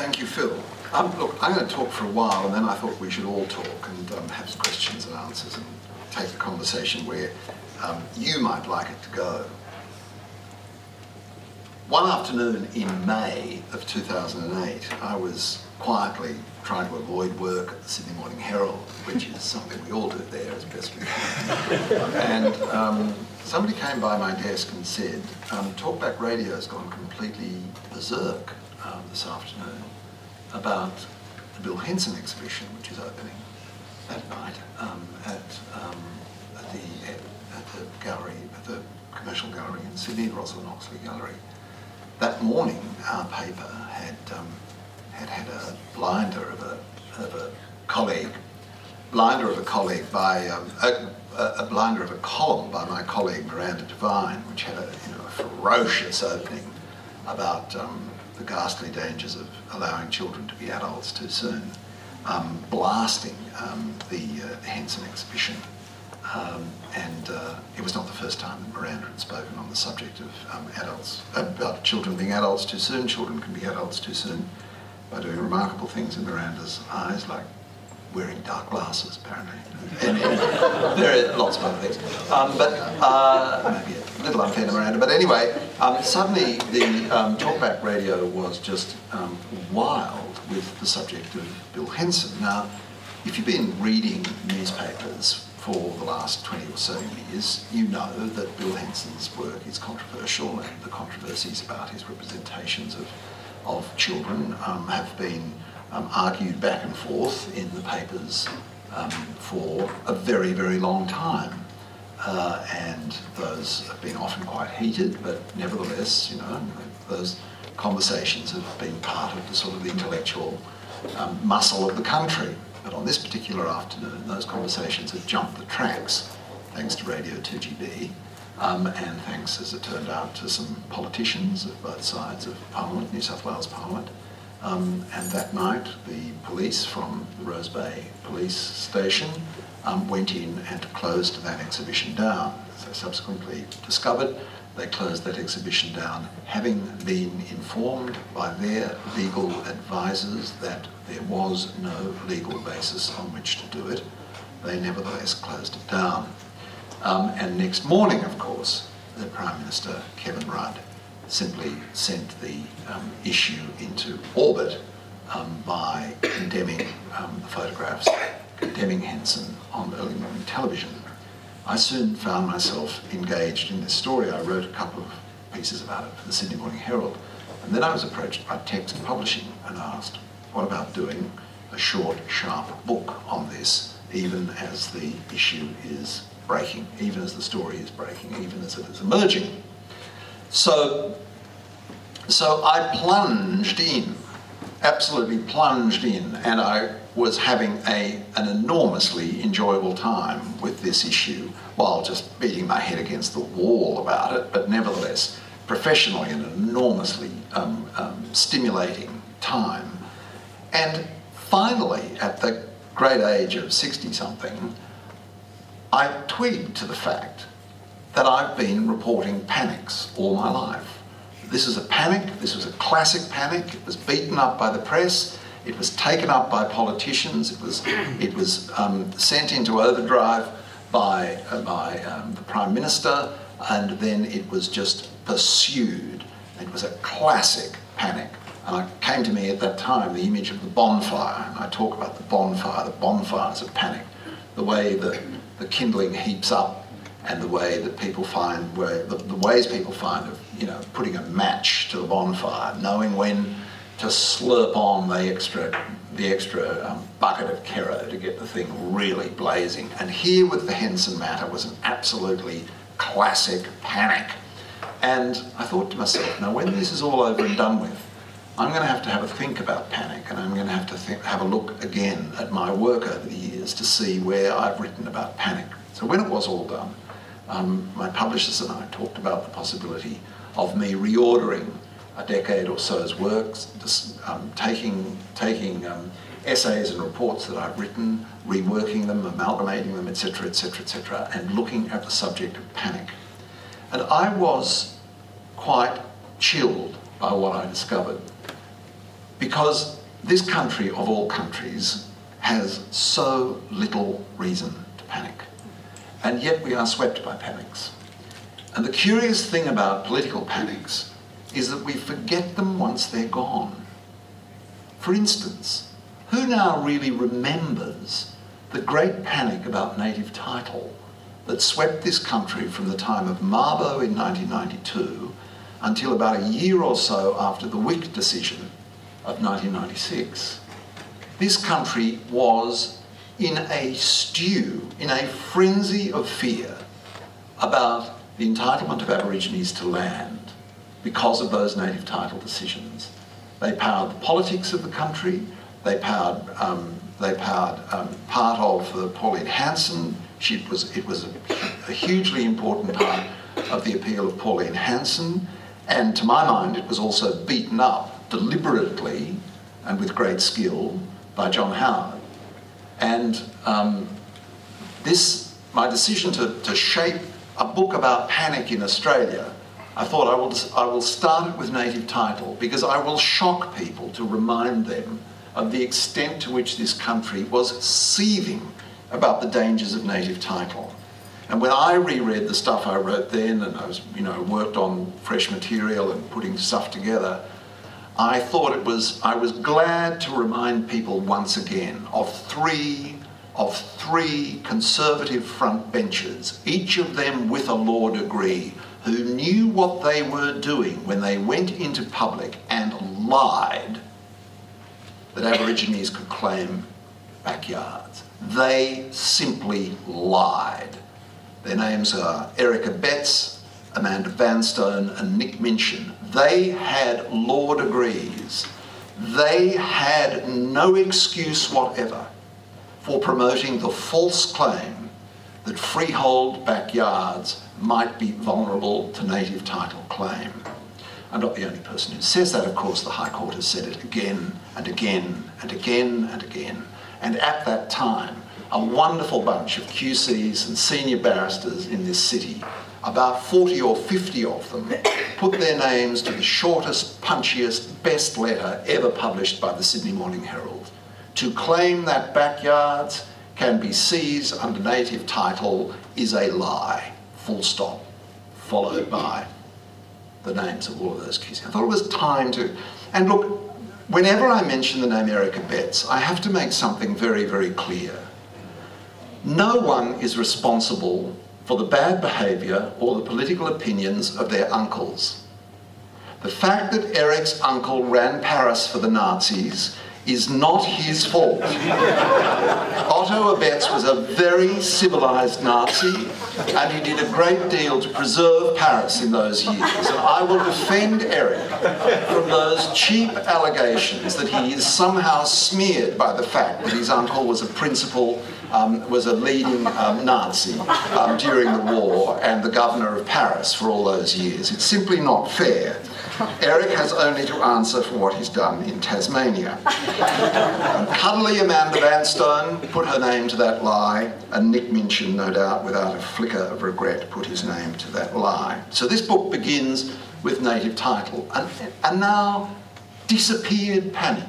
Thank you, Phil. Look, I'm going to talk for a while, and then I thought we should all talk and have questions and answers and take the conversation where you might like it to go. One afternoon in May of 2008, I was quietly trying to avoid work at the Sydney Morning Herald, which is something we all do there as best we can. And somebody came by my desk and said, Talkback Radio's gone completely berserk this afternoon about the Bill Henson exhibition, which is opening that night at the gallery, at the commercial gallery in Sydney, the Rosalind Oxley Gallery. That morning, our paper had a blinder of a colleague by a blinder of a column by my colleague Miranda Devine, which had a ferocious opening about the ghastly dangers of allowing children to be adults too soon, blasting the Hanson exhibition. And it was not the first time that Miranda had spoken on the subject of about children being adults too soon. Children can be adults too soon by doing remarkable things in Miranda's eyes, like wearing dark glasses, apparently. And there are lots of other things. Maybe a little unfair to Miranda. But anyway, suddenly the Talkback Radio was just wild with the subject of Bill Henson. Now, if you've been reading newspapers for the last 20 or so years, you know that Bill Henson's work is controversial, and the controversies about his representations of children have been argued back and forth in the papers for a very, very long time. And those have been often quite heated, but nevertheless, those conversations have been part of the sort of the intellectual muscle of the country. But on this particular afternoon, those conversations had jumped the tracks, thanks to Radio 2GB, and thanks, as it turned out, to some politicians of both sides of Parliament, New South Wales Parliament. And that night, the police from the Rose Bay Police Station went in and closed that exhibition down. As they subsequently discovered, they closed that exhibition down, having been informed by their legal advisors that there was no legal basis on which to do it. They nevertheless closed it down. And next morning, of course, the Prime Minister, Kevin Rudd, simply sent the issue into orbit by condemning the photographs, condemning Hanson on early morning television. I soon found myself engaged in this story. I wrote a couple of pieces about it for the Sydney Morning Herald, and then I was approached by Text Publishing and asked, what about doing a short, sharp book on this, even as the issue is breaking, even as the story is breaking, even as it is emerging? So I plunged in, absolutely plunged in, and I was having an enormously enjoyable time with this issue while just beating my head against the wall about it, but nevertheless, professionally an enormously stimulating time. And finally, at the great age of 60-something, I twigged to the fact that I've been reporting panics all my life. This is a panic, this was a classic panic, it was beaten up by the press, it was taken up by politicians, it was sent into overdrive by the Prime Minister, and then it was just pursued. It was a classic panic. And it came to me at that time the image of the bonfire, and I talk about the bonfires of panic, the way that the kindling heaps up, and the way that people find, the ways people find of, putting a match to the bonfire, knowing when to slurp on the extra bucket of Kero to get the thing really blazing. And here with the Henson matter was an absolutely classic panic. And I thought to myself, now when this is all over and done with, I'm going to have a think about panic, and I'm going to have a look again at my work over the years to see where I've written about panic. So when it was all done, my publishers and I talked about the possibility of me reordering a decade or so's works, just taking essays and reports that I've written, reworking them, amalgamating them, etc., etc., etc., and looking at the subject of panic. And I was quite chilled by what I discovered, because this country, of all countries, has so little reason to panic. And yet we are swept by panics. And the curious thing about political panics is that we forget them once they're gone. For instance, who now really remembers the great panic about native title that swept this country from the time of Mabo in 1992 until about a year or so after the Wick decision of 1996? This country was in a stew, in a frenzy of fear about the entitlement of Aborigines to land because of those native title decisions. They powered the politics of the country. They powered part of Pauline Hanson. It was a hugely important part of the appeal of Pauline Hanson. And to my mind, it was also beaten up deliberately and with great skill by John Howard. And my decision to shape a book about panic in Australia, I thought I will start it with native title because I will shock people to remind them of the extent to which this country was seething about the dangers of native title. And when I reread the stuff I wrote then, and I was, worked on fresh material and putting stuff together, I thought I was glad to remind people once again of three conservative front benchers, each of them with a law degree, who knew what they were doing when they went into public and lied that Aborigines could claim backyards. They simply lied. Their names are Erica Betts, Amanda Vanstone and Nick Minchin. They had law degrees. They had no excuse whatever for promoting the false claim that freehold backyards might be vulnerable to native title claim. I'm not the only person who says that, of course. The High Court has said it again and again and again and again. And at that time, a wonderful bunch of QCs and senior barristers in this city, about 40 or 50 of them, put their names to the shortest, punchiest, best letter ever published by the Sydney Morning Herald to claim that backyards can be seized under native title is a lie, full stop, followed by the names of all of those QCs. I thought it was time to, and look, whenever I mention the name Erica Betts, I have to make something very, very clear. No one is responsible for the bad behaviour or the political opinions of their uncles. The fact that Eric's uncle ran Paris for the Nazis is not his fault. Otto Abetz was a very civilised Nazi, and he did a great deal to preserve Paris in those years. And I will defend Eric from those cheap allegations that he is somehow smeared by the fact that his uncle was a principal, was a leading Nazi during the war and the governor of Paris for all those years. It's simply not fair. Eric has only to answer for what he's done in Tasmania. And cuddly Amanda Vanstone put her name to that lie, and Nick Minchin, no doubt, without a flicker of regret, put his name to that lie. So this book begins with native title, and now disappeared panic.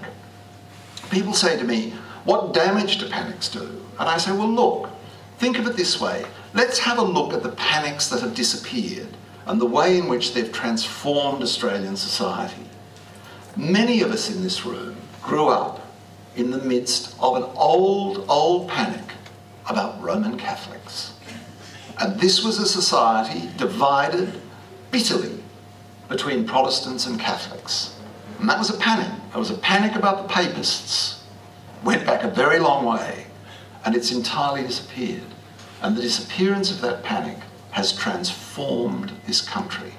People say to me, what damage do panics do? And I say, well, look, think of it this way. Let's have a look at the panics that have disappeared and the way in which they've transformed Australian society. Many of us in this room grew up in the midst of an old panic about Roman Catholics. And this was a society divided bitterly between Protestants and Catholics. And that was a panic. It was a panic about the papists. Went back a very long way, and it's entirely disappeared. And the disappearance of that panic has transformed this country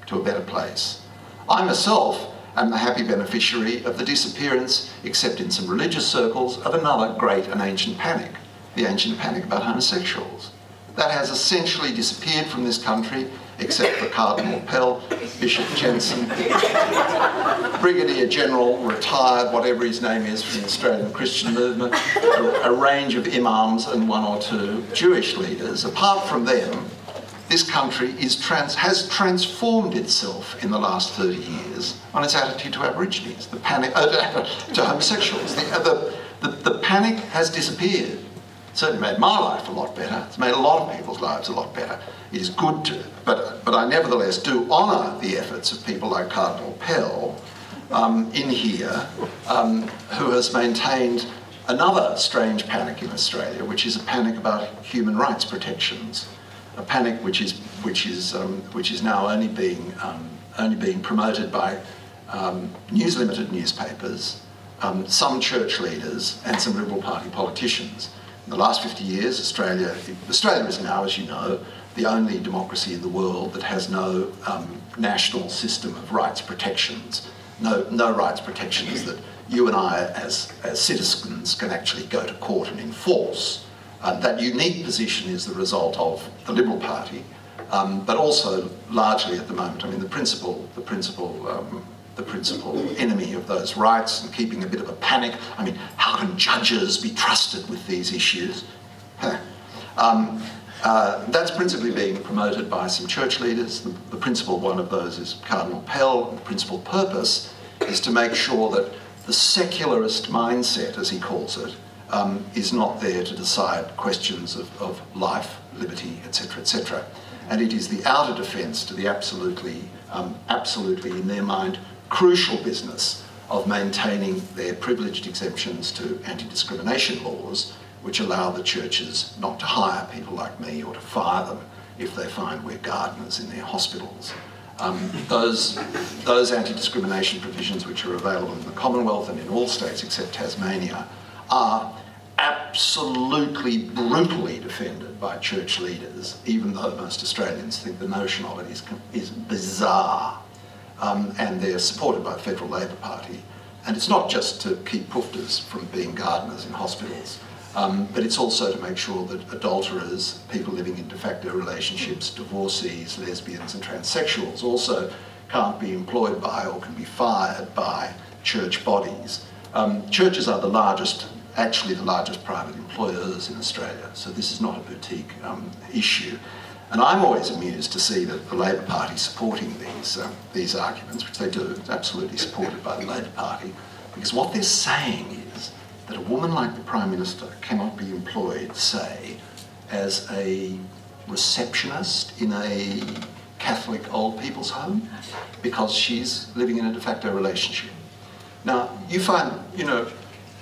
to a better place. I myself am the happy beneficiary of the disappearance, except in some religious circles, of another great and ancient panic, the ancient panic about homosexuals. That has essentially disappeared from this country, except for Cardinal Pell, Bishop Jensen, Brigadier General, retired, whatever his name is, from the Australian Christian movement, a range of imams and one or two Jewish leaders. Apart from them, this country has transformed itself in the last 30 years on its attitude to Aborigines, the panic, to homosexuals. The panic has disappeared. It certainly made my life a lot better. It's made a lot of people's lives a lot better. It is good to, but I nevertheless do honour the efforts of people like Cardinal Pell in here, who has maintained another strange panic in Australia, which is a panic about human rights protections, a panic which is now only being promoted by News Limited newspapers, some church leaders, and some Liberal Party politicians. In the last 50 years, Australia is now, as you know, the only democracy in the world that has no national system of rights protections, no rights protections that you and I, as citizens, can actually go to court and enforce. That unique position is the result of the Liberal Party, but also largely at the moment, I mean, the principal enemy of those rights and keeping a bit of a panic. I mean, how can judges be trusted with these issues? That's principally being promoted by some church leaders. The principal one of those is Cardinal Pell. The principal purpose is to make sure that the secularist mindset, as he calls it, is not there to decide questions of life, liberty, etc., etc. And it is the outer defence to the absolutely, in their mind, crucial business of maintaining their privileged exemptions to anti-discrimination laws, which allow the churches not to hire people like me or to fire them if they find we're gardeners in their hospitals. Those anti-discrimination provisions, which are available in the Commonwealth and in all states except Tasmania, are absolutely brutally defended by church leaders, even though most Australians think the notion of it is bizarre. And they're supported by the Federal Labor Party. And it's not just to keep poofters from being gardeners in hospitals, but it's also to make sure that adulterers, people living in de facto relationships, divorcees, lesbians and transsexuals also can't be employed by or can be fired by church bodies. Churches are actually the largest private employers in Australia, so this is not a boutique issue. And I'm always amused to see that the Labor Party supporting these arguments, which they do, it's absolutely supported by the Labor Party, because what they're saying is that a woman like the Prime Minister cannot be employed, say, as a receptionist in a Catholic old people's home because she's living in a de facto relationship. Now, you find,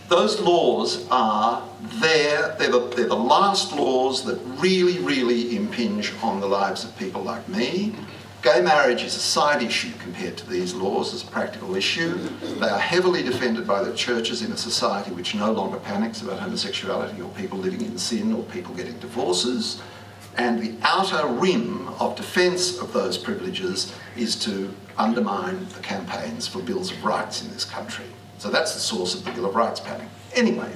those laws are there, they're the last laws that really, really impinge on the lives of people like me. Gay marriage is a side issue compared to these laws as a practical issue. They are heavily defended by the churches in a society which no longer panics about homosexuality or people living in sin or people getting divorces. And the outer rim of defence of those privileges is to undermine the campaigns for bills of rights in this country. So that's the source of the Bill of Rights panic. Anyway,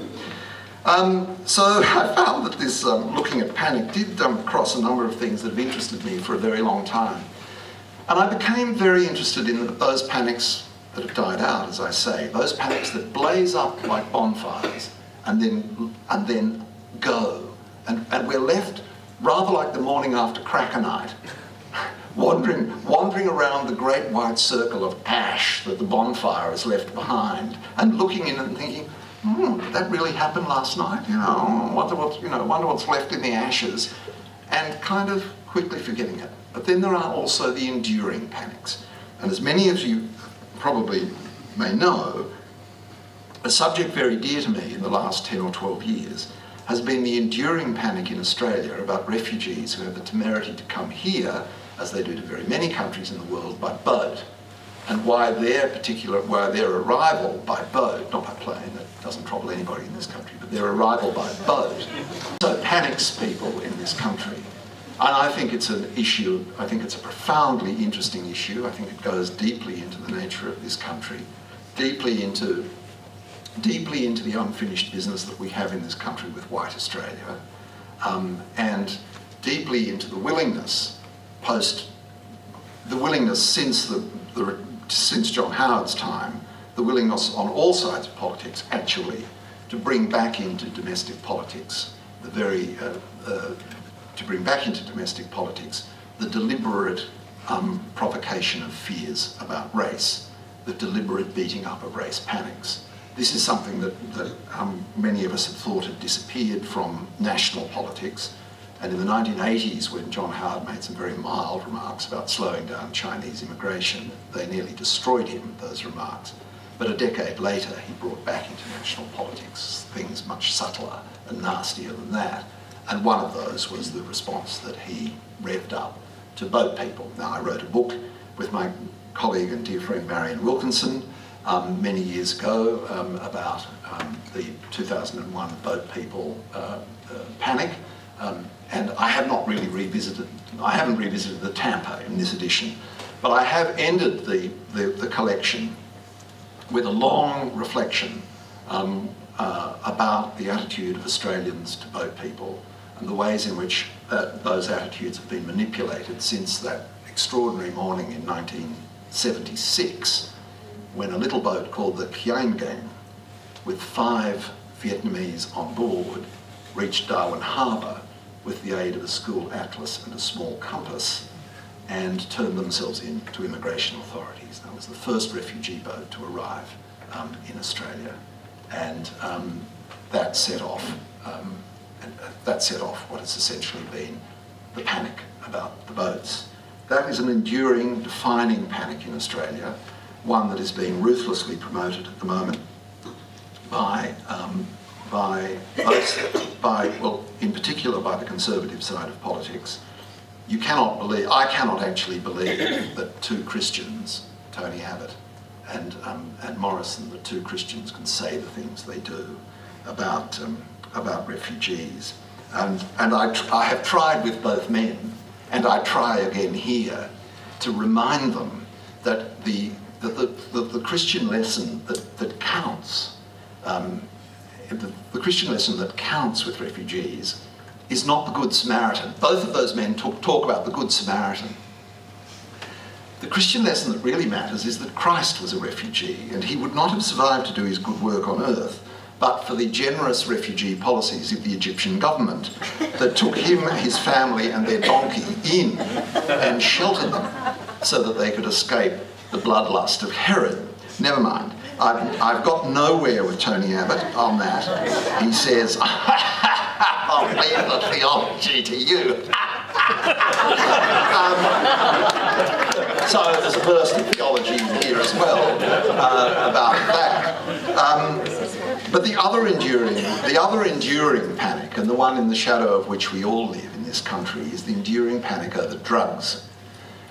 so I found that this looking at panic did cross a number of things that have interested me for a very long time. And I became very interested in those panics that have died out, as I say, those panics that blaze up like bonfires and then go. And we're left rather like the morning after cracker night, wandering around the great white circle of ash that the bonfire has left behind, and looking in and thinking, did that really happen last night? Wonder what's left in the ashes, and kind of quickly forgetting it. But then there are also the enduring panics. And as many of you probably may know, a subject very dear to me in the last 10 or 12 years has been the enduring panic in Australia about refugees who have the temerity to come here, as they do to very many countries in the world, by boat, and why their arrival by boat, not by plane, that doesn't trouble anybody in this country, but their arrival by boat, so panics people in this country. And I think it's an issue, I think it's a profoundly interesting issue. I think it goes deeply into the nature of this country, deeply into the unfinished business that we have in this country with white Australia, and deeply into the willingness since John Howard's time, the willingness on all sides of politics actually to bring back into domestic politics the deliberate provocation of fears about race, the deliberate beating up of race panics. This is something that many of us had thought had disappeared from national politics. And in the 1980s, when John Howard made some very mild remarks about slowing down Chinese immigration, they nearly destroyed him, those remarks. But a decade later, he brought back into national politics things much subtler and nastier than that. And one of those was the response that he revved up to boat people. Now, I wrote a book with my colleague and dear friend Marion Wilkinson many years ago about the 2001 boat people panic. And I have not really I haven't revisited the Tampa in this edition, but I have ended the collection with a long reflection about the attitude of Australians to boat people and the ways in which those attitudes have been manipulated since that extraordinary morning in 1976, when a little boat called the Kiang Gang, with 5 Vietnamese on board, reached Darwin Harbour with the aid of a school atlas and a small compass, and turned themselves in to immigration authorities. That was the first refugee boat to arrive in Australia, and that set off what has essentially been the panic about the boats. That is an enduring, defining panic in Australia, one that is being ruthlessly promoted at the moment well, in particular by the conservative side of politics. I cannot actually believe that 2 Christians, Tony Abbott and Morrison, the 2 Christians can say the things they do about refugees. And I have tried with both men, and I try again here, to remind them that the Christian lesson that counts, the Christian lesson that counts with refugees is not the Good Samaritan. Both of those men talk about the Good Samaritan. The Christian lesson that really matters is that Christ was a refugee, and he would not have survived to do his good work on earth but for the generous refugee policies of the Egyptian government that took him, his family and their donkey in and sheltered them so that they could escape the bloodlust of Herod. Never mind. I've got nowhere with Tony Abbott on that. He says, I'll leave the theology to you. So there's a burst of theology here as well about that. But the other enduring panic, and the one in the shadow of which we all live in this country, is the enduring panic over drugs.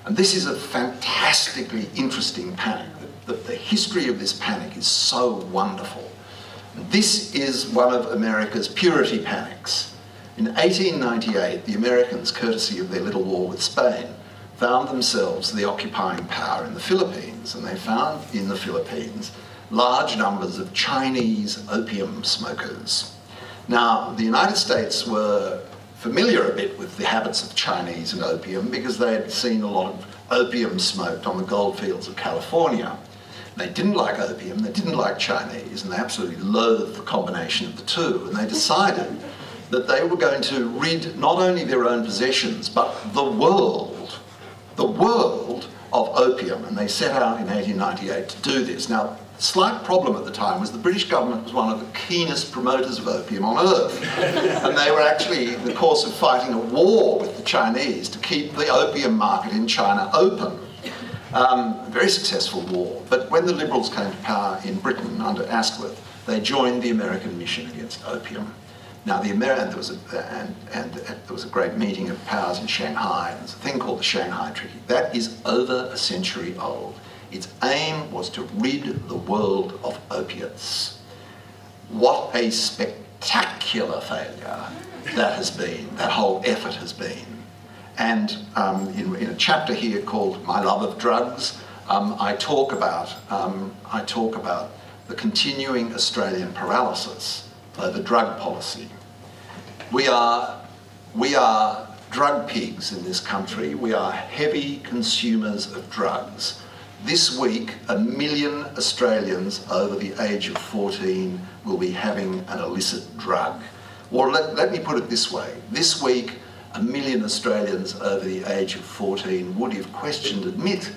And this is a fantastically interesting panic. The history of this panic is so wonderful. This is one of America's purity panics. In 1898, the Americans, courtesy of their little war with Spain, found themselves the occupying power in the Philippines, and they found in the Philippines large numbers of Chinese opium smokers. Now, the United States were familiar a bit with the habits of Chinese and opium because they had seen a lot of opium smoked on the goldfields of California. They didn't like opium, they didn't like Chinese, and they absolutely loathed the combination of the two, and they decided that they were going to rid not only their own possessions, but the world of opium, and they set out in 1898 to do this. Now, the slight problem at the time was the British government was one of the keenest promoters of opium on earth, and they were actually in the course of fighting a war with the Chinese to keep the opium market in China open. A very successful war, but when the Liberals came to power in Britain under Asquith, they joined the American mission against opium. Now, there was a great meeting of powers in Shanghai, and there's a thing called the Shanghai Treaty. That is over a century old. Its aim was to rid the world of opiates. What a spectacular failure that has been, that whole effort has been. And in a chapter here called My Love of Drugs, I talk about the continuing Australian paralysis over drug policy. We are drug pigs in this country. We are heavy consumers of drugs. This week, 1 million Australians over the age of 14 will be having an illicit drug. Or let me put it this way. This week, 1 million Australians over the age of 14 would, if questioned, admit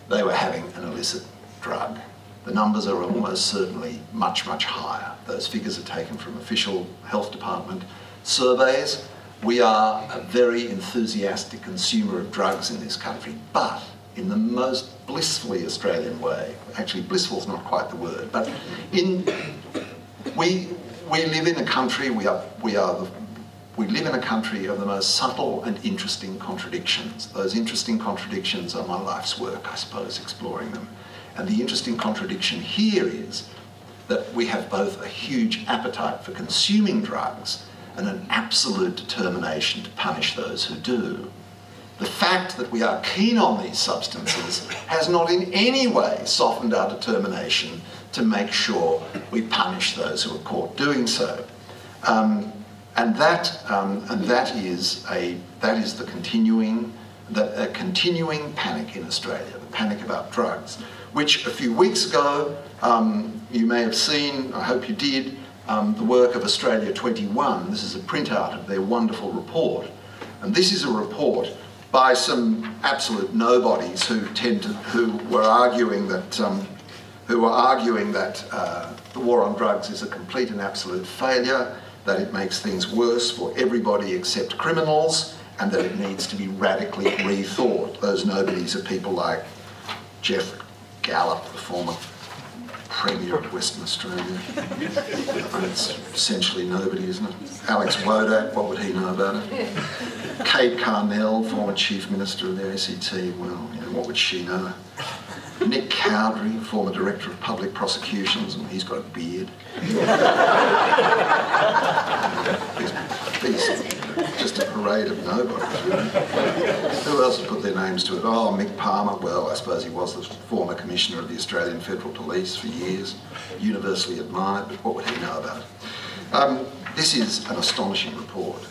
they were having an illicit drug. The numbers are almost certainly much, much higher. Those figures are taken from official health department surveys. We are a very enthusiastic consumer of drugs in this country, but in the most blissfully Australian way. Actually, blissful is not quite the word, but we live in a country, we live in a country of the most subtle and interesting contradictions. Those interesting contradictions are my life's work, I suppose, exploring them. And the interesting contradiction here is that we have both a huge appetite for consuming drugs and an absolute determination to punish those who do. The fact that we are keen on these substances has not in any way softened our determination to make sure we punish those who are caught doing so. And that is the continuing panic in Australia, the panic about drugs, which a few weeks ago you may have seen, I hope you did, the work of Australia 21. This is a printout of their wonderful report, and this is a report by some absolute nobodies who were arguing that the war on drugs is a complete and absolute failure, that it makes things worse for everybody except criminals, and that it needs to be radically rethought. Those nobodies are people like Jeff Gallop, the former Premier of Western Australia. It's essentially nobody, isn't it? Alex Wodak, what would he know about it? Kate Carnell, former Chief Minister of the ACT, well, you know, what would she know? Nick Cowdery, former Director of Public Prosecutions, and he's got a beard. Just a parade of nobodies, really. Who else has put their names to it? Oh, Mick Palmer, well, I suppose he was the former Commissioner of the Australian Federal Police for years, universally admired, but what would he know about it? This is an astonishing report.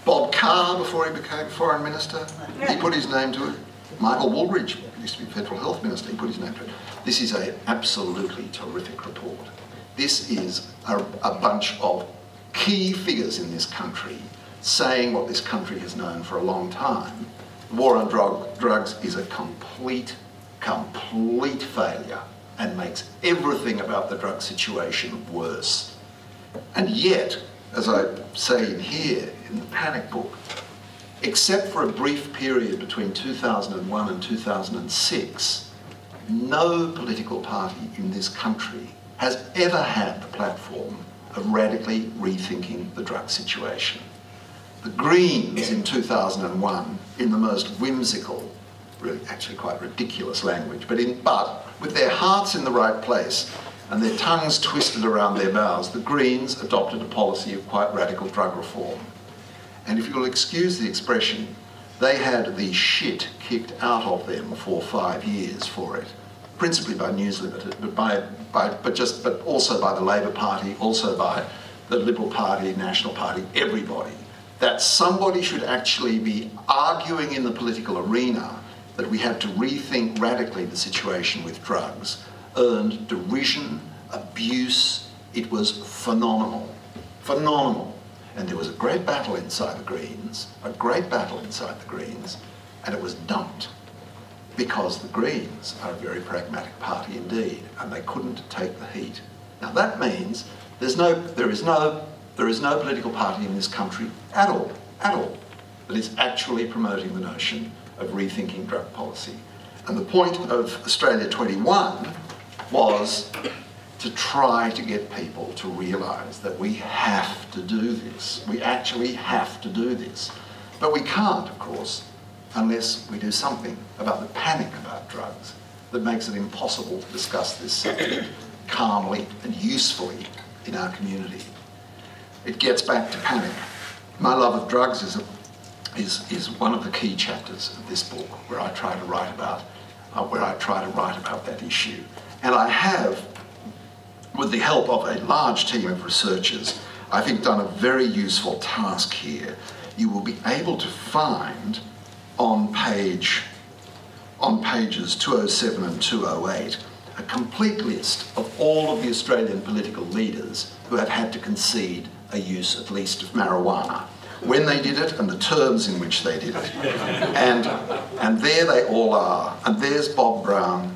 Bob Carr, before he became Foreign Minister, he put his name to it. Michael Woolridge, used to be Federal Health Minister, he put his name to it. This is an absolutely terrific report. This is a bunch of key figures in this country saying what this country has known for a long time. The war on drugs is a complete failure and makes everything about the drug situation worse. And yet, as I say in here, in the panic book, except for a brief period between 2001 and 2006, no political party in this country has ever had the platform of radically rethinking the drug situation. The Greens in 2001, in the most whimsical, really actually quite ridiculous language, but with their hearts in the right place and their tongues twisted around their mouths, the Greens adopted a policy of quite radical drug reform. And if you'll excuse the expression, they had the shit kicked out of them for 5 years for it, principally by News Limited, but also by the Labor Party, also by the Liberal Party, National Party, everybody. That somebody should actually be arguing in the political arena that we had to rethink radically the situation with drugs earned derision, abuse. It was phenomenal, phenomenal. And there was a great battle inside the Greens, and it was dumped because the Greens are a very pragmatic party indeed, and they couldn't take the heat. Now that means there is no political party in this country at all, that is actually promoting the notion of rethinking drug policy. And the point of Australia 21 was to try to get people to realise that we have to do this. We actually have to do this. But we can't, of course, unless we do something about the panic about drugs that makes it impossible to discuss this subject calmly and usefully in our community. It gets back to panic. My love of drugs is one of the key chapters of this book where I try to write about that issue. And I have, with the help of a large team of researchers, I think done a very useful task here. You will be able to find on pages 207 and 208 a complete list of all of the Australian political leaders who have had to concede a use, at least, of marijuana. when they did it and the terms in which they did it. And there they all are. And there's Bob Brown.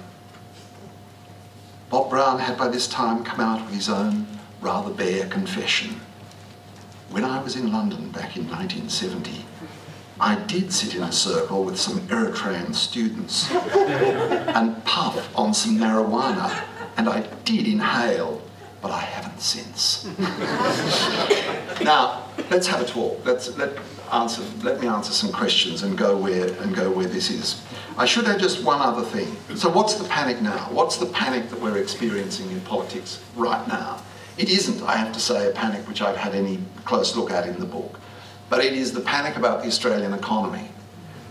Bob Brown had by this time come out with his own rather bare confession. When I was in London back in 1970, I did sit in a circle with some Eritrean students and puff on some marijuana, and I did inhale, but I haven't since. Now, let's have a talk. Let me answer some questions and go where this is. I should add just one other thing. So what's the panic now? What's the panic that we're experiencing in politics right now? It isn't, I have to say, a panic which I've had any close look at in the book, but it is the panic about the Australian economy.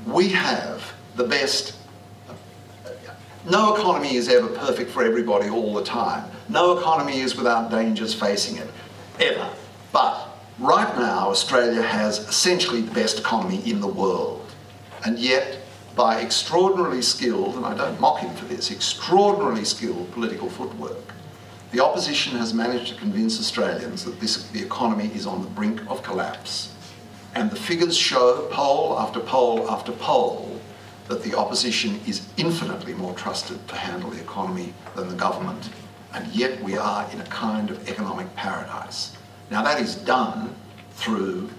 We have the best. No economy is ever perfect for everybody all the time. No economy is without dangers facing it, ever. But right now, Australia has essentially the best economy in the world. And yet, by extraordinarily skilled, and I don't mock him for this, extraordinarily skilled political footwork, the opposition has managed to convince Australians that the economy is on the brink of collapse. And the figures show, poll after poll after poll, that the opposition is infinitely more trusted to handle the economy than the government. And yet we are in a kind of economic paradise. Now that is done through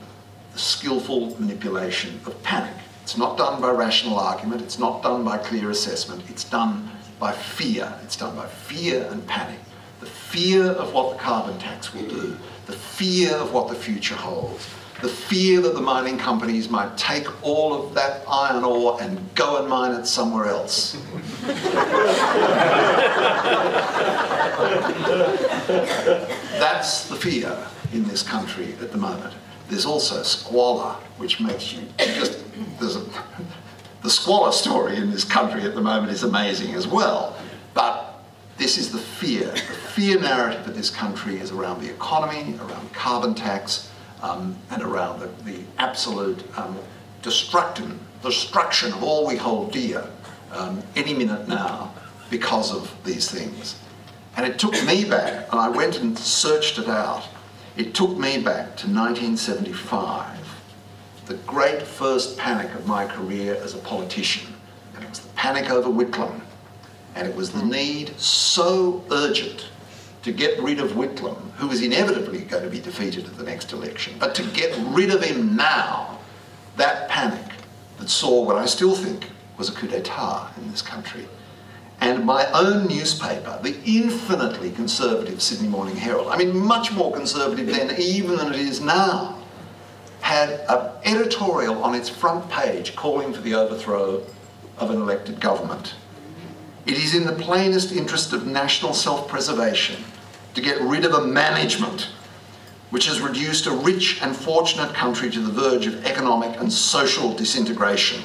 the skillful manipulation of panic. It's not done by rational argument, it's not done by clear assessment, it's done by fear. It's done by fear and panic. The fear of what the carbon tax will do, the fear of what the future holds, the fear that the mining companies might take all of that iron ore and go and mine it somewhere else. That's the fear in this country at the moment. There's also squalor, which makes you just... the squalor story in this country at the moment is amazing as well. But this is the fear. The fear narrative of this country is around the economy, around carbon tax, and around the absolute destruction of all we hold dear any minute now because of these things. And it took me back, and I went and searched it out, it took me back to 1975, the great first panic of my career as a politician. And it was the panic over Whitlam. And it was the need so urgent to get rid of Whitlam, who was inevitably going to be defeated at the next election, but to get rid of him now, that panic that saw what I still think was a coup d'etat in this country. And my own newspaper, the infinitely conservative Sydney Morning Herald, I mean much more conservative then even than it is now, had an editorial on its front page calling for the overthrow of an elected government. It is in the plainest interest of national self-preservation to get rid of a management which has reduced a rich and fortunate country to the verge of economic and social disintegration.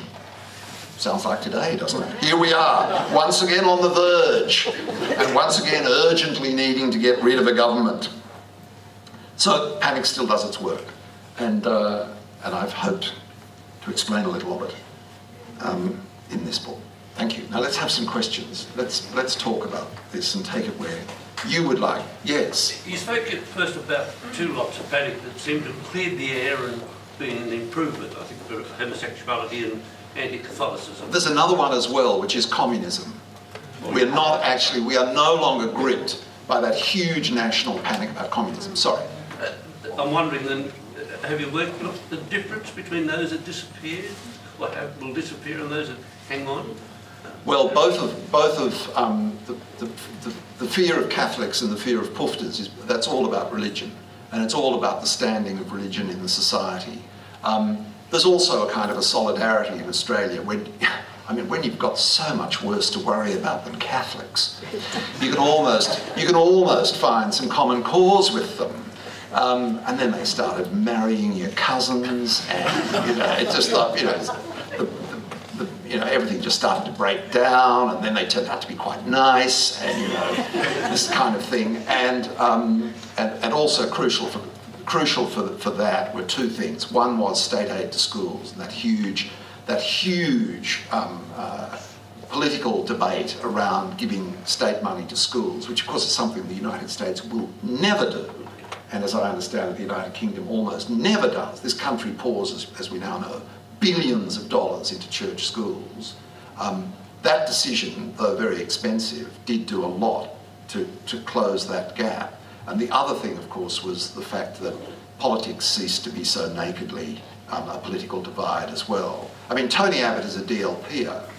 Sounds like today, doesn't it? Here we are, once again on the verge, and once again urgently needing to get rid of a government. So panic still does its work, and I've hoped to explain a little of it in this book. Thank you. Now let's have some questions. Let's talk about this and take it where you would like. Yes? You spoke at first about two lots of panic that seemed to have cleared the air and been an improvement, I think, for homosexuality and anti-Catholicism. There's another one as well, which is communism. We are no longer gripped by that huge national panic about communism. Sorry. I'm wondering then, have you worked out the difference between those that disappeared, or will disappear, and those that hang on? Well, both of the fear of Catholics and the fear of Pufters, that's all about religion, and it's all about the standing of religion in the society. There's also a kind of a solidarity in Australia when you've got so much worse to worry about than Catholics, you can almost find some common cause with them. And then they started marrying your cousins, and it just like everything just started to break down, and then they turned out to be quite nice, and this kind of thing. And also crucial for that were two things. One was state aid to schools, and that huge political debate around giving state money to schools, which of course is something the United States will never do. and as I understand it, the United Kingdom almost never does. This country pours, as we now know, billions of dollars into church schools. That decision, though very expensive, did do a lot to close that gap. And the other thing, of course, was the fact that politics ceased to be so nakedly a political divide as well. I mean, Tony Abbott is a DLPer.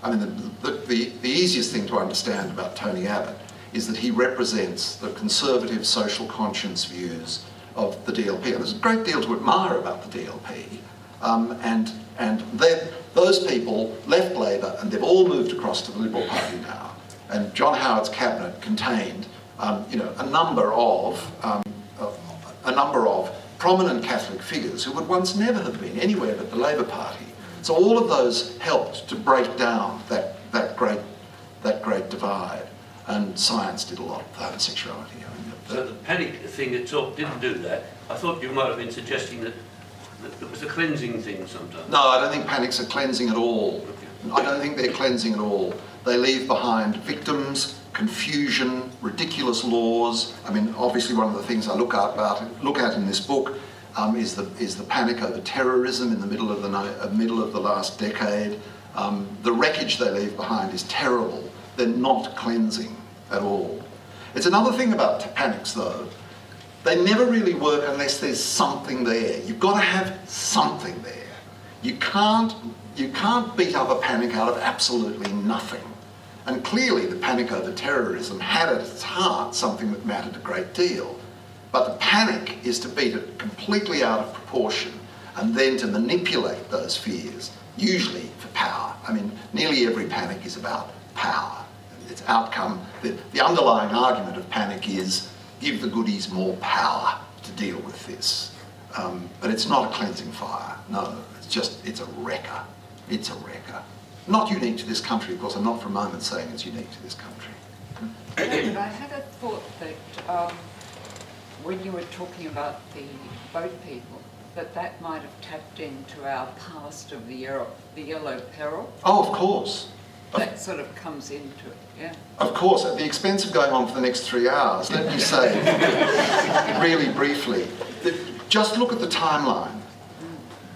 I mean, the easiest thing to understand about Tony Abbott is that he represents the conservative social conscience views of the DLP. And there's a great deal to admire about the DLP. And those people left Labor and they've all moved across to the Liberal Party now. And John Howard's cabinet contained, a number of prominent Catholic figures who would once never have been anywhere but the Labor Party. So all of those helped to break down that great divide. And science did a lot of homosexuality. So the panic thing itself didn't do that. I thought you might have been suggesting that it was a cleansing thing sometimes. No, I don't think panics are cleansing at all. I don't think they're cleansing at all. They leave behind victims, confusion, ridiculous laws. I mean, obviously one of the things I look at in this book is the panic over terrorism in the middle of the last decade. The wreckage they leave behind is terrible. They're not cleansing at all. It's another thing about panics, though. They never really work unless there's something there. You've got to have something there. You can't beat up a panic out of absolutely nothing. And clearly the panic over terrorism had at its heart something that mattered a great deal. But the panic is to beat it completely out of proportion and then to manipulate those fears, usually for power. I mean, nearly every panic is about power. Its outcome, the underlying argument of panic is give the goodies more power to deal with this. But it's not a cleansing fire. No, it's a wrecker. It's a wrecker. Not unique to this country, of course. I'm not for a moment saying it's unique to this country. David, I had a thought that when you were talking about the boat people, that might have tapped into our past of the yellow peril. Oh, of course. That sort of comes into it, yeah. Of course, at the expense of going on for the next 3 hours, let me say really briefly, that just look at the timeline.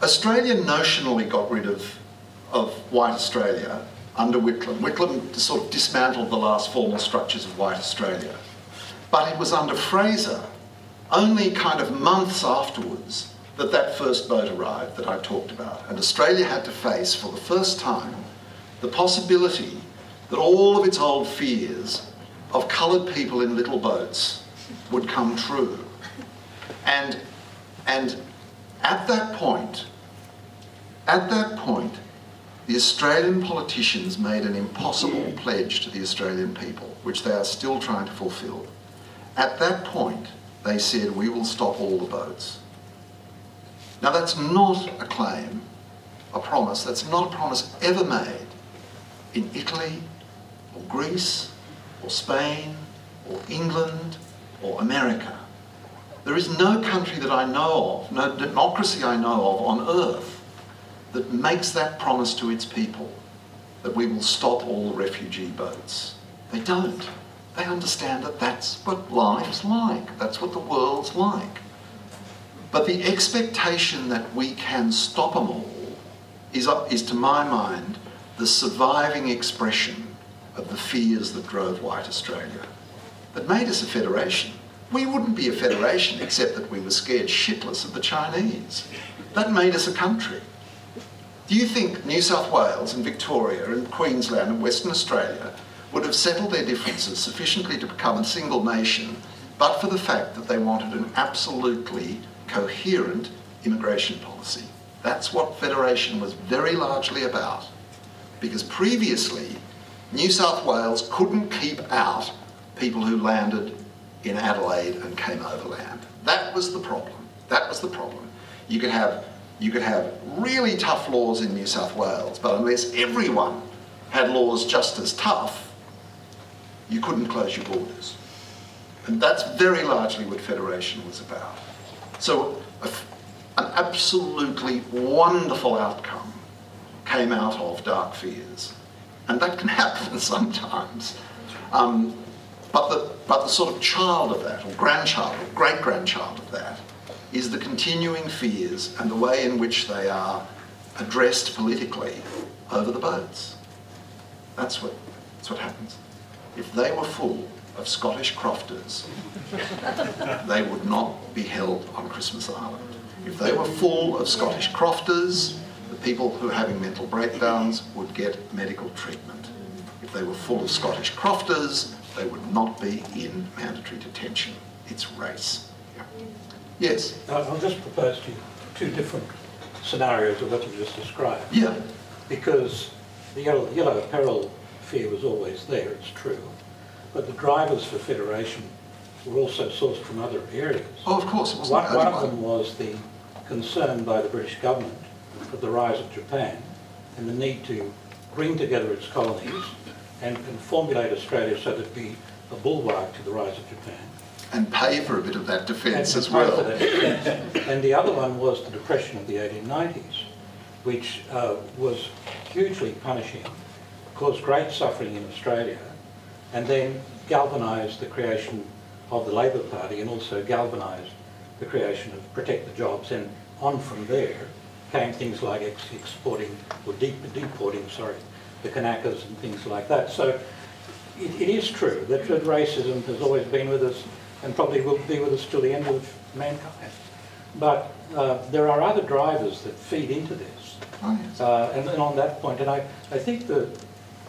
Australia notionally got rid of white Australia under Whitlam. Whitlam sort of dismantled the last formal structures of white Australia. But it was under Fraser, only kind of months afterwards, that first boat arrived that I talked about. And Australia had to face, for the first time, the possibility that all of its old fears of coloured people in little boats would come true. And at that point, the Australian politicians made an impossible pledge to the Australian people, which they are still trying to fulfil. At that point, they said, we will stop all the boats. Now that's not a claim, a promise, that's not a promise ever made in Italy, or Greece, or Spain, or England, or America. There is no country that I know of, no democracy I know of on earth that makes that promise to its people, that we will stop all the refugee boats. They don't. They understand that that's what life's like, that's what the world's like. But the expectation that we can stop them all is to my mind, the surviving expression of the fears that drove white Australia, that made us a federation. We wouldn't be a federation except that we were scared shitless of the Chinese. That made us a country. Do you think New South Wales and Victoria and Queensland and Western Australia would have settled their differences sufficiently to become a single nation, but for the fact that they wanted an absolutely coherent immigration policy? That's what federation was very largely about. Because previously, New South Wales couldn't keep out people who landed in Adelaide and came overland. That was the problem. That was the problem. You could have really tough laws in New South Wales, but unless everyone had laws just as tough, you couldn't close your borders. And that's very largely what federation was about. So an absolutely wonderful outcome came out of dark fears. And that can happen sometimes. But but the sort of child of that, or grandchild, or great-grandchild of that, is the continuing fears and the way in which they are addressed politically over the boats. That's what happens. If they were full of Scottish crofters, they would not be held on Christmas Island. If they were full of Scottish crofters, the people who are having mental breakdowns would get medical treatment. If they were full of Scottish crofters, they would not be in mandatory detention. It's race. Yeah. Yes? I'll just propose to you two different scenarios of what you just described. Yeah. Because the yellow peril fear was always there, it's true. But the drivers for federation were also sourced from other areas. Oh, of course. It wasn't One of them was the concern by the British government of the rise of Japan and the need to bring together its colonies and formulate Australia so that it be a bulwark to the rise of Japan. And pay for a bit of that defence as well. And the other one was the depression of the 1890s, which was hugely punishing, caused great suffering in Australia, and then galvanised the creation of the Labor Party and also galvanised the creation of Protect the Jobs, and on from there came things like exporting, or deporting, the Kanakas and things like that. So it is true that racism has always been with us and probably will be with us till the end of mankind. But there are other drivers that feed into this. Oh, yes. And on that point, and I think that,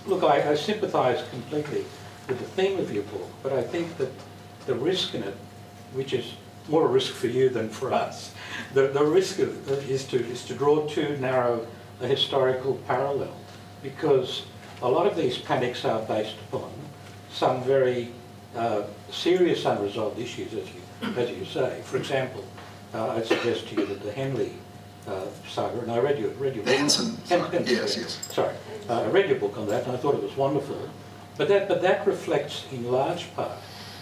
look, I sympathise completely with the theme of your book, but I think that the risk in it, which is more a risk for you than for us, the risk is to draw too narrow a historical parallel, because a lot of these panics are based upon some very serious unresolved issues, as you say. For example, I'd suggest to you that the Henley saga, and I read your book. The Hanson. Yes. Sorry, I read your book on that, and I thought it was wonderful. But that reflects, in large part,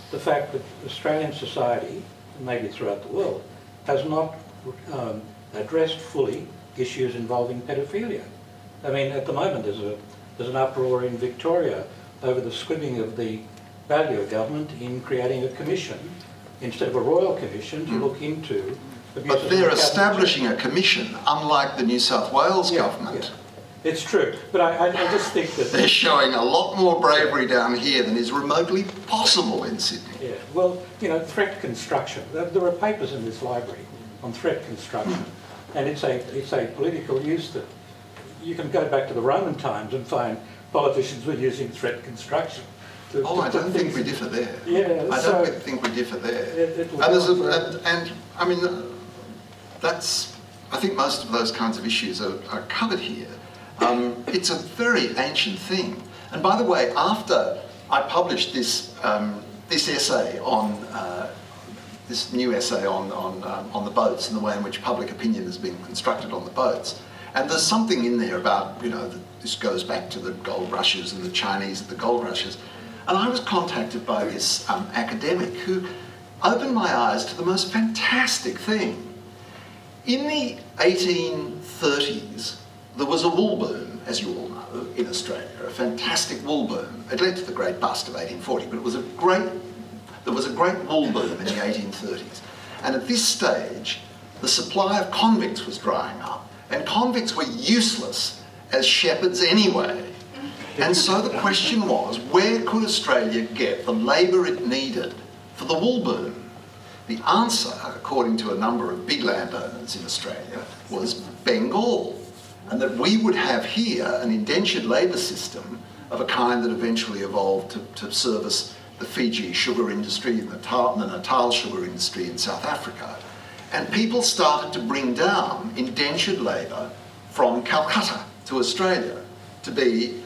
the fact that Australian society, maybe throughout the world, has not addressed fully issues involving pedophilia. I mean, at the moment there's an uproar in Victoria over the squibbing of the Baillieu government in creating a commission, instead of a royal commission, to look into abuse. But they're establishing a commission, unlike the New South Wales government. Yeah. It's true, but I just think that... They're showing a lot more bravery down here than is remotely possible in Sydney. Yeah, well, you know, threat construction. There are papers in this library on threat construction, and it's a political use that you can go back to the Roman times and find politicians were using threat construction. I don't think we differ there. Yeah, I don't think we differ there. And I mean, I think most of those kinds of issues are covered here. It's a very ancient thing. And by the way, after I published this essay on this new essay on the boats and the way in which public opinion has been constructed on the boats, and there's something in there about, you know, this goes back to the gold rushes and the Chinese at the gold rushes. And I was contacted by this academic who opened my eyes to the most fantastic thing. In the 1830s, there was a wool boom, as you all know, in Australia, a fantastic wool boom. It led to the Great Bust of 1840, but there was a great wool boom in the 1830s. And at this stage, the supply of convicts was drying up, and convicts were useless as shepherds anyway. And so the question was, where could Australia get the labour it needed for the wool boom? The answer, according to a number of big landowners in Australia, was Bengal. And that we would have here an indentured labour system of a kind that eventually evolved to service the Fiji sugar industry and the Natal sugar industry in South Africa. And people started to bring down indentured labour from Calcutta to Australia to be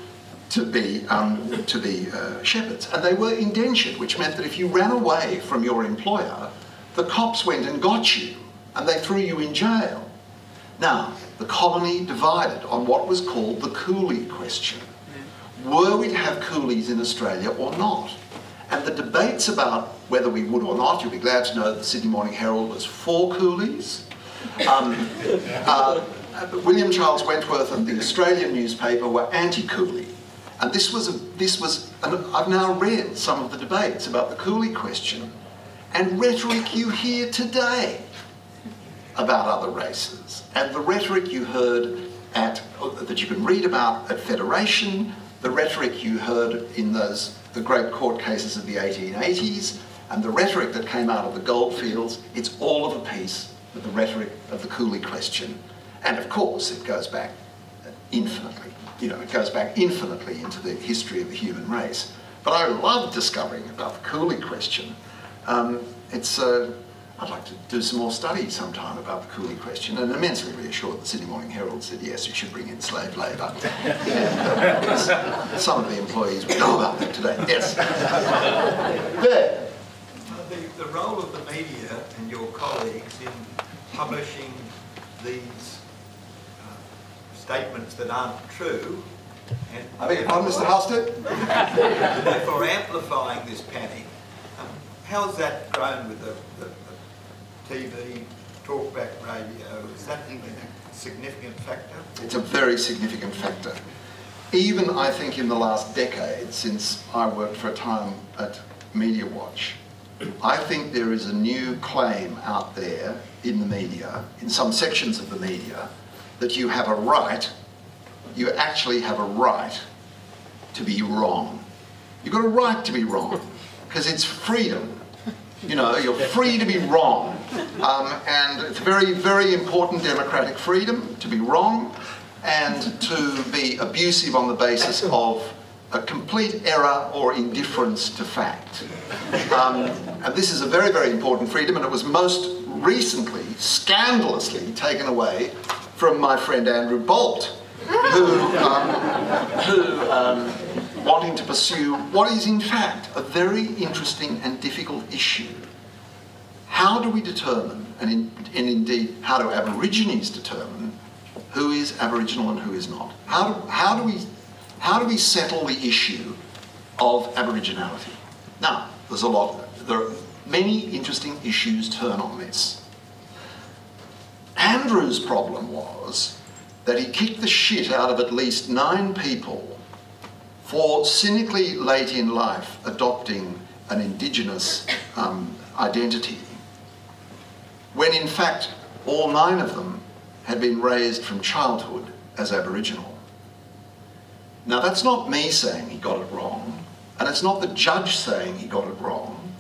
shepherds. And they were indentured, which meant that if you ran away from your employer, the cops went and got you and they threw you in jail. Now, the colony divided on what was called the coolie question. Were we to have coolies in Australia or not? And the debates about whether we would or not, you'll be glad to know that the Sydney Morning Herald was for coolies. William Charles Wentworth and the Australian newspaper were anti-coolie. And and I've now read some of the debates about the Cooley question, and rhetoric you hear today about other races, and the rhetoric you heard that you can read about at Federation, the rhetoric you heard in the great court cases of the 1880s, and the rhetoric that came out of the goldfields, it's all of a piece with the rhetoric of the Cooley question. And of course, it goes back infinitely. It goes back infinitely into the history of the human race. But I love discovering about the Cooley question. I'd like to do some more study sometime about the Cooley question, and immensely reassured the Sydney Morning Herald said, yes, you should bring in slave labour. Some of the employees would know about that today. Yes. There. The role of the media and your colleagues in publishing these statements that aren't true, and I beg your pardon, Mr. Halstead? therefore amplifying this panic, how has that grown with the TV, talkback radio? Is that a significant factor? It's a very significant factor. Even, I think, in the last decade, since I worked for a time at Media Watch, I think there is a new claim out there in the media, in some sections of the media, that you have a right, you actually have a right to be wrong. You've got a right to be wrong, because it's freedom. You're free to be wrong. And it's a very, very important democratic freedom to be wrong and to be abusive on the basis of a complete error or indifference to fact. And this is a very, very important freedom, and it was most recently, scandalously, taken away from my friend Andrew Bolt, who wanting to pursue what is in fact a very interesting and difficult issue. How do we determine, and indeed how do Aborigines determine, who is Aboriginal and who is not? How do we settle the issue of Aboriginality? Now, there are many interesting issues turn on this. Andrew's problem was that he kicked the shit out of at least 9 people for cynically late in life adopting an Indigenous identity, when in fact all 9 of them had been raised from childhood as Aboriginal. Now that's not me saying he got it wrong, and it's not the judge saying he got it wrong.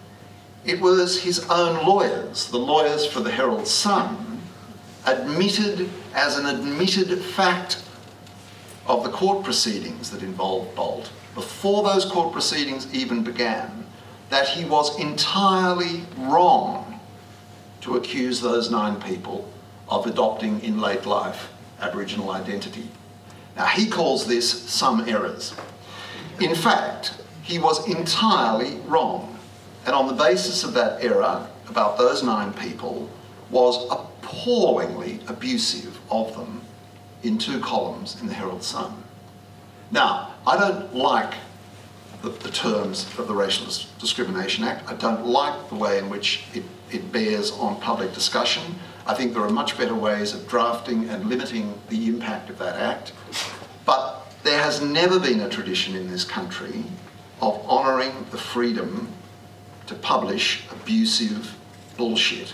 It was his own lawyers, the lawyers for the Herald Sun, admitted as an admitted fact of the court proceedings that involved Bolt, before those court proceedings even began, that he was entirely wrong to accuse those 9 people of adopting in late life Aboriginal identity. Now he calls this some errors. In fact, he was entirely wrong, and on the basis of that error about those 9 people was appallingly abusive of them in 2 columns in the Herald Sun. Now, I don't like the terms of the Racial Discrimination Act. I don't like the way in which it bears on public discussion. I think there are much better ways of drafting and limiting the impact of that act. But there has never been a tradition in this country of honouring the freedom to publish abusive bullshit.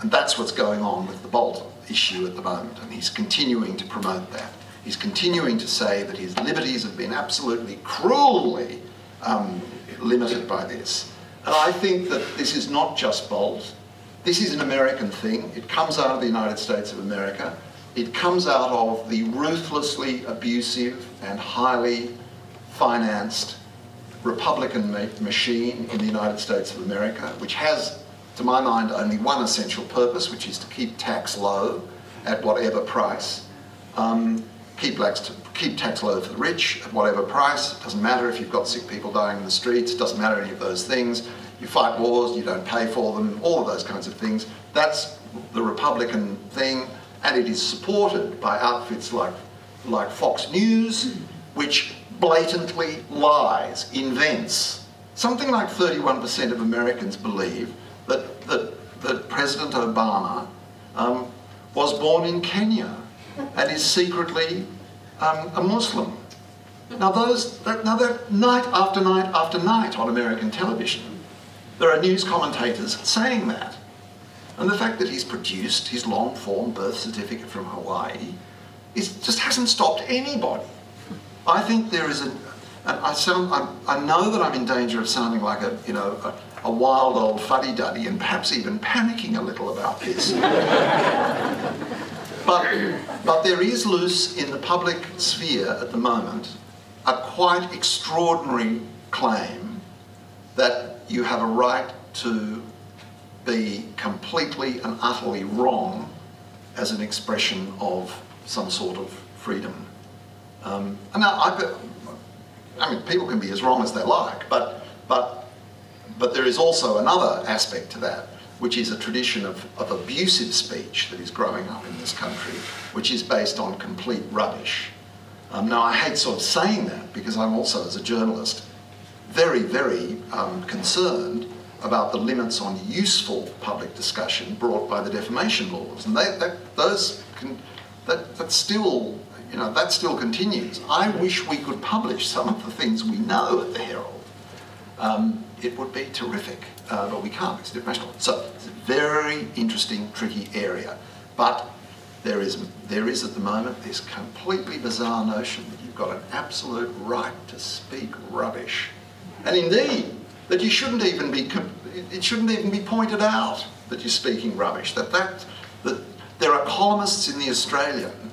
And that's what's going on with the Bolt issue at the moment, and he's continuing to promote that. He's continuing to say that his liberties have been absolutely cruelly limited by this. And I think that this is not just Bolt. This is an American thing. It comes out of the United States of America. It comes out of the ruthlessly abusive and highly financed Republican machine in the United States of America, which has, to my mind, only one essential purpose, which is to keep tax low at whatever price. Keep tax low for the rich at whatever price. It doesn't matter if you've got sick people dying in the streets. It doesn't matter any of those things. You fight wars, you don't pay for them, all of those kinds of things. That's the Republican thing, and it is supported by outfits like Fox News, which blatantly lies, invents. Something like 31% of Americans believe that President Obama was born in Kenya and is secretly a Muslim. Now that night after night after night on American television, there are news commentators saying that. And the fact that he's produced his long-form birth certificate from Hawaii just hasn't stopped anybody. I think there is I know that I'm in danger of sounding like a wild old fuddy-duddy and perhaps even panicking a little about this. But there is loose in the public sphere at the moment a quite extraordinary claim that you have a right to be completely and utterly wrong as an expression of some sort of freedom. And now, I mean, people can be as wrong as they like, but there is also another aspect to that, which is a tradition of abusive speech that is growing up in this country, which is based on complete rubbish. Now, I hate sort of saying that because I'm also, as a journalist, very, very concerned about the limits on useful public discussion brought by the defamation laws, and that still, that still continues. I wish we could publish some of the things we know at the Herald. It would be terrific, but we can't. It's defamation law. So it's a very interesting, tricky area, but there is at the moment this completely bizarre notion that you've got an absolute right to speak rubbish, and indeed that you shouldn't even be. It shouldn't even be pointed out that you're speaking rubbish. That there are columnists in the Australian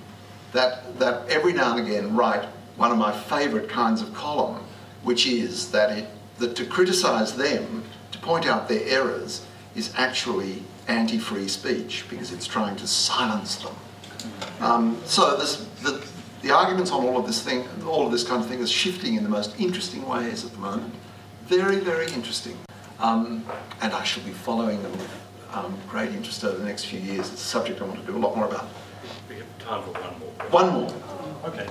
that every now and again write one of my favourite kinds of column, which is that to criticise them, to point out their errors, is actually anti-free speech because it's trying to silence them. So the arguments on all of this kind of thing is shifting in the most interesting ways at the moment. Very, very interesting. And I shall be following them with great interest over the next few years. It's a subject I want to do a lot more about. We have time for one more. One more. Okay.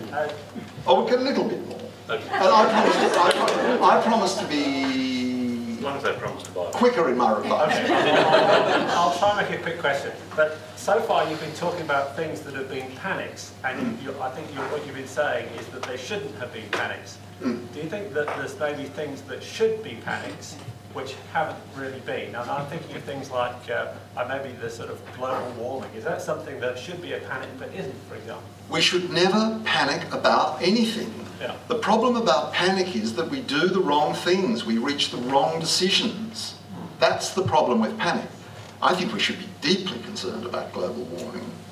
We'll get a little bit more. Okay. And I promise to be As long as I promise to buy. quicker in my reply. Okay. I'll try and make a quick question. But so far you've been talking about things that have been panics, and I think what you've been saying is that there shouldn't have been panics. Do you think that there's maybe things that should be panics which haven't really been? And I'm thinking of things like maybe the sort of global warming. Is that something that should be a panic but isn't, for example? We should never panic about anything. Yeah. The problem about panic is that we do the wrong things. We reach the wrong decisions. That's the problem with panic. I think we should be deeply concerned about global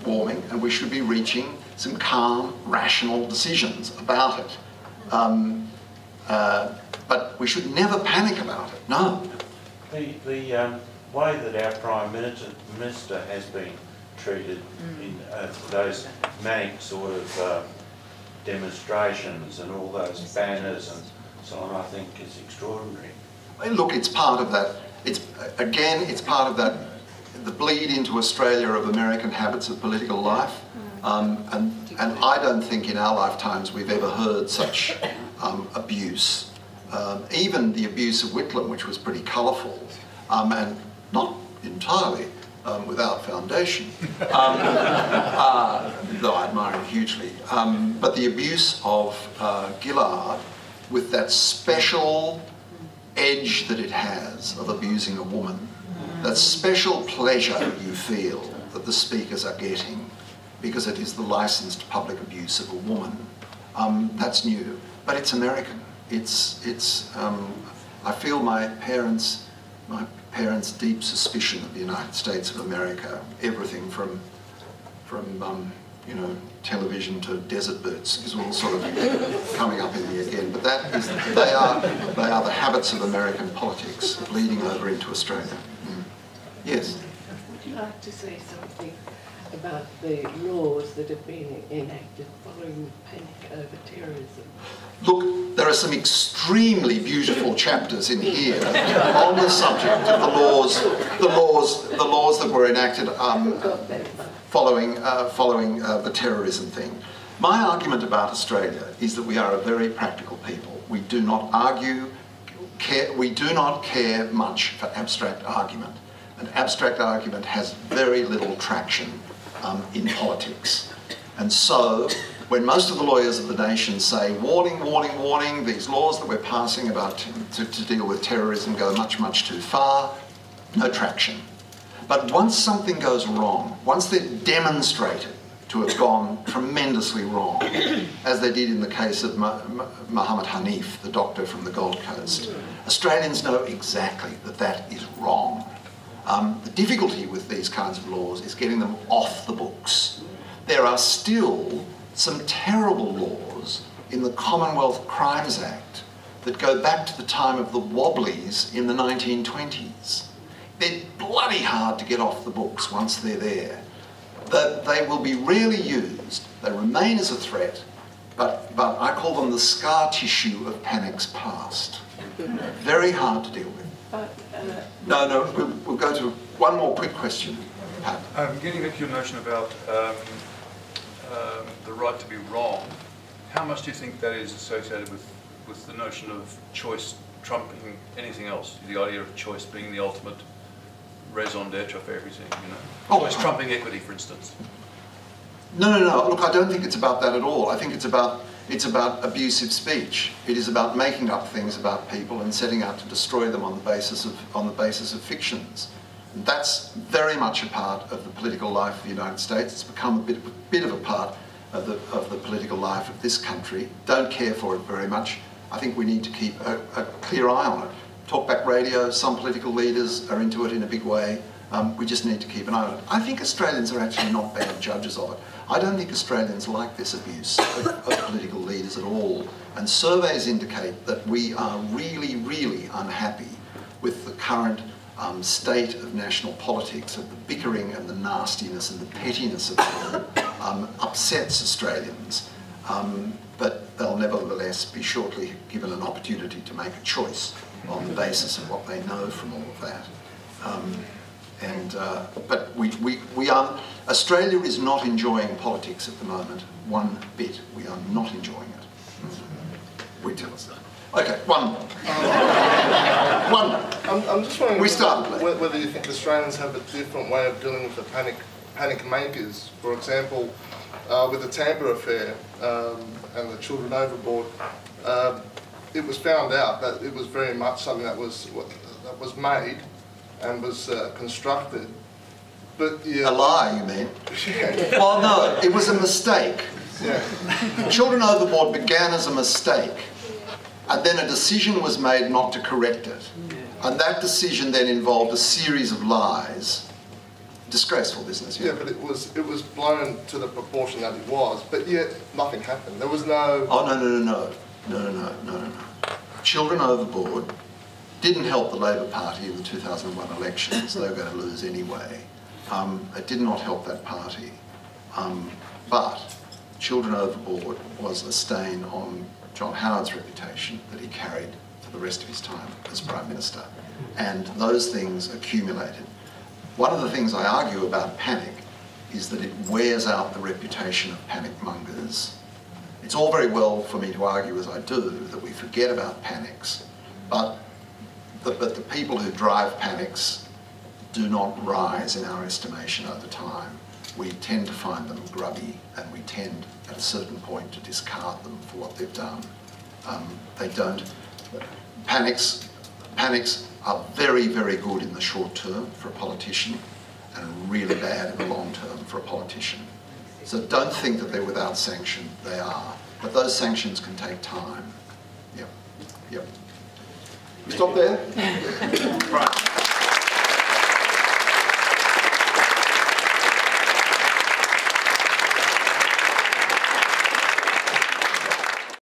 warming, and we should be reaching some calm, rational decisions about it. But we should never panic about it, no. The way that our Prime Minister has been treated in those manic sort of demonstrations and all those banners and so on, I think is extraordinary. Look, it's part of that. It's part of that, the bleed into Australia of American habits of political life. And I don't think in our lifetimes we've ever heard such abuse. Even the abuse of Whitlam, which was pretty colourful, and not entirely without foundation, though I admire him hugely. But the abuse of Gillard, with that special edge that it has of abusing a woman, that special pleasure you feel that the speakers are getting because it is the licensed public abuse of a woman, that's new. But it's American. I feel my parents' deep suspicion of the United States of America, everything from television to desert boots is all sort of coming up in me again. But they are the habits of American politics bleeding over into Australia. Yes. Would you like to say something about the laws that have been enacted following the panic over terrorism? Look, there are some extremely beautiful chapters in here on the subject of the laws that were enacted following the terrorism thing. My argument about Australia is that we are a very practical people. We do not we do not care much for abstract argument. And abstract argument has very little traction in politics. And so when most of the lawyers of the nation say, warning, warning, warning, these laws that we're passing about to deal with terrorism go much, much too far, no traction. But once something goes wrong, once they're demonstrated to have gone tremendously wrong, as they did in the case of Mohammed Haneef, the doctor from the Gold Coast, Australians know exactly that that is wrong. The difficulty with these kinds of laws is getting them off the books. There are still some terrible laws in the Commonwealth Crimes Act that go back to the time of the Wobblies in the 1920s. They're bloody hard to get off the books once they're there. They will be rarely used, they remain as a threat, but I call them the scar tissue of panic's past. Very hard to deal with. No, we'll go to one more quick question. Pat. Getting back to your notion about the right to be wrong, how much do you think that is associated with the notion of choice trumping anything else? The idea of choice being the ultimate raison d'etre for everything, you know? Choice trumping equity, for instance. No. Look, I don't think it's about that at all. I think it's about abusive speech. It is about making up things about people and setting out to destroy them on the basis of fictions. And that's very much a part of the political life of the United States. It's become a bit of a part of the political life of this country. Don't care for it very much. I think we need to keep a clear eye on it. Talkback radio, some political leaders are into it in a big way. We just need to keep an eye on it. I think Australians are actually not bad judges of it. I don't think Australians like this abuse of political leaders at all. And surveys indicate that we are really, really unhappy with the current state of national politics, of the bickering and the nastiness and the pettiness of it upsets Australians. But they'll nevertheless be shortly given an opportunity to make a choice on the basis of what they know from all of that. But we are, Australia is not enjoying politics at the moment, one bit. We are not enjoying it. We tell us that. Okay, one more. One more. I'm just wondering we started whether you think Australians have a different way of dealing with the panic makers. For example, with the Tampa affair and the children overboard, it was found out that it was very much something that was made and was constructed. But yeah, a lie, you mean? Yeah. Well, no, it was a mistake. Yeah. Children overboard began as a mistake, and then a decision was made not to correct it. And that decision then involved a series of lies. Disgraceful business, yeah. Yeah, but it was blown to the proportion that it was, but yet nothing happened. There was no... Oh, no. Children overboard didn't help the Labor Party in the 2001 elections. They were going to lose anyway. It did not help that party. But Children Overboard was a stain on John Howard's reputation that he carried for the rest of his time as Prime Minister. And those things accumulated. One of the things I argue about panic is that it wears out the reputation of panic mongers. It's all very well for me to argue, as I do, that we forget about panics, but the people who drive panics do not rise in our estimation over time. We tend to find them grubby, and we tend at a certain point to discard them for what they've done. They don't. Panics are very, very good in the short term for a politician and really bad in the long term for a politician. So don't think that they're without sanction. They are. But those sanctions can take time. Yep. We stop there? Right.